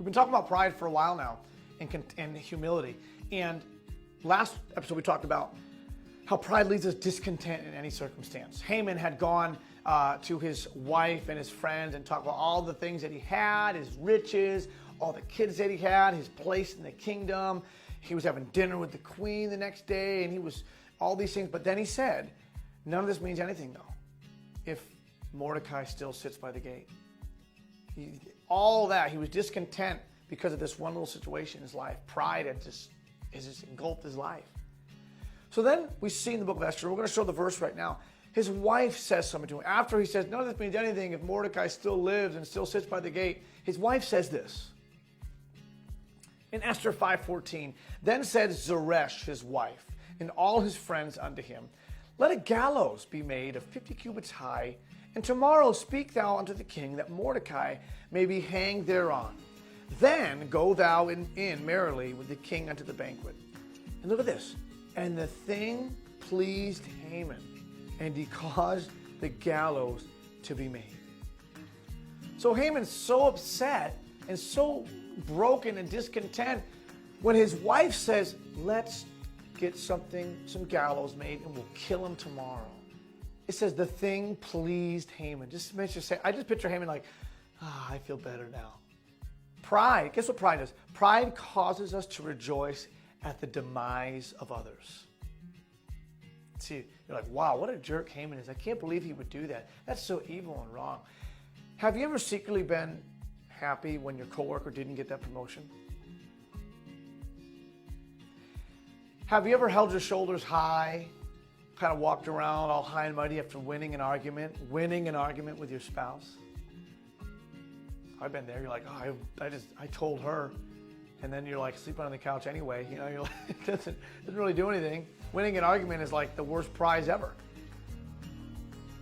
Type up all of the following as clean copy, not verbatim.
been talking about pride for a while now and humility. And last episode we talked about how pride leads us discontent in any circumstance. Haman had gone to his wife and his friends and talked about all the things that he had, his riches, all the kids that he had, his place in the kingdom. He was having dinner with the queen the next day, and he was all these things. But then he said, none of this means anything, though, if Mordecai still sits by the gate. All that, he was discontent because of this one little situation in his life. Pride had just engulfed his life. So then we see in the book of Esther, we're going to show the verse right now. His wife says something to him. After he says, none of this means anything if Mordecai still lives and still sits by the gate, his wife says this. In Esther 5:14, then said Zeresh, his wife, and all his friends unto him, let a gallows be made of 50 cubits high, and tomorrow speak thou unto the king that Mordecai may be hanged thereon. Then go thou in merrily with the king unto the banquet. And look at this. And the thing pleased Haman, and he caused the gallows to be made. So Haman's so upset and so broken and discontent when his wife says, let's get some gallows made and we'll kill him tomorrow. It says the thing pleased Haman. I just picture Haman like, I feel better now. Pride, guess what pride does? Pride causes us to rejoice at the demise of others. See, you're like, wow, what a jerk Haman is. I can't believe he would do that. That's so evil and wrong. Have you ever secretly been happy when your coworker didn't get that promotion? Have you ever held your shoulders high, kind of walked around all high and mighty after winning an argument with your spouse? I've been there. You're like, oh, I told her. And then you're like sleeping on the couch anyway. You know, you're like, it doesn't really do anything. Winning an argument is like the worst prize ever.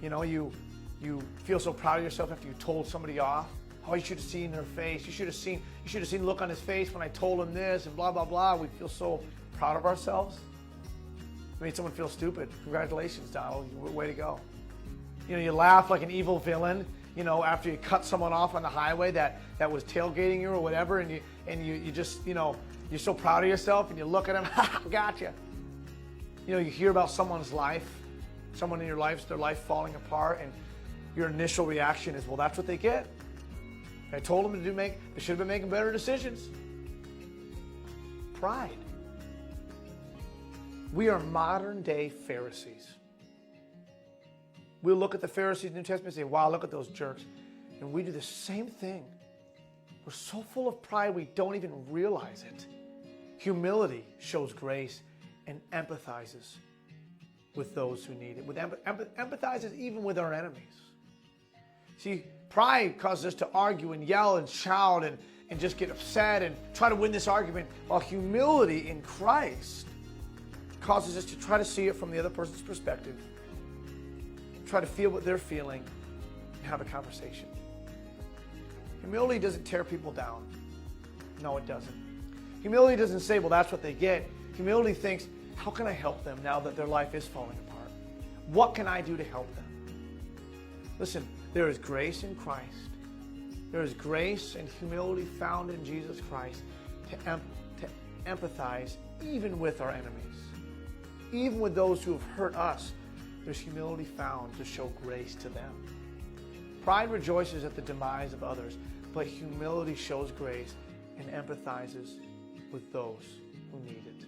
You know, you feel so proud of yourself after you told somebody off. Oh, you should have seen their face. You should have seen the look on his face when I told him this and blah, blah, blah. We feel so proud of ourselves. Made someone feel stupid. Congratulations, Donald. Way to go. You know, you laugh like an evil villain, you know, after you cut someone off on the highway that was tailgating you or whatever, and you just, you know, you're so proud of yourself and you look at them, ha, gotcha. You know, you hear about someone's life, someone in your life, their life falling apart, and your initial reaction is, well, that's what they get. I told them they should have been making better decisions. Pride. We are modern day Pharisees. We'll look at the Pharisees in the New Testament and say, wow, look at those jerks. And we do the same thing. We're so full of pride we don't even realize it. Humility shows grace and empathizes with those who need it. Empathizes even with our enemies. See, pride causes us to argue and yell and shout and just get upset and try to win this argument, while humility in Christ causes us to try to see it from the other person's perspective, try to feel what they're feeling, and have a conversation. Humility doesn't tear people down. No, it doesn't. Humility doesn't say, well, that's what they get. Humility thinks, how can I help them now that their life is falling apart? What can I do to help them? Listen, there is grace in Christ. There is grace and humility found in Jesus Christ to empathize even with our enemies. Even with those who have hurt us, there's humility found to show grace to them. Pride rejoices at the demise of others, but humility shows grace and empathizes with those who need it.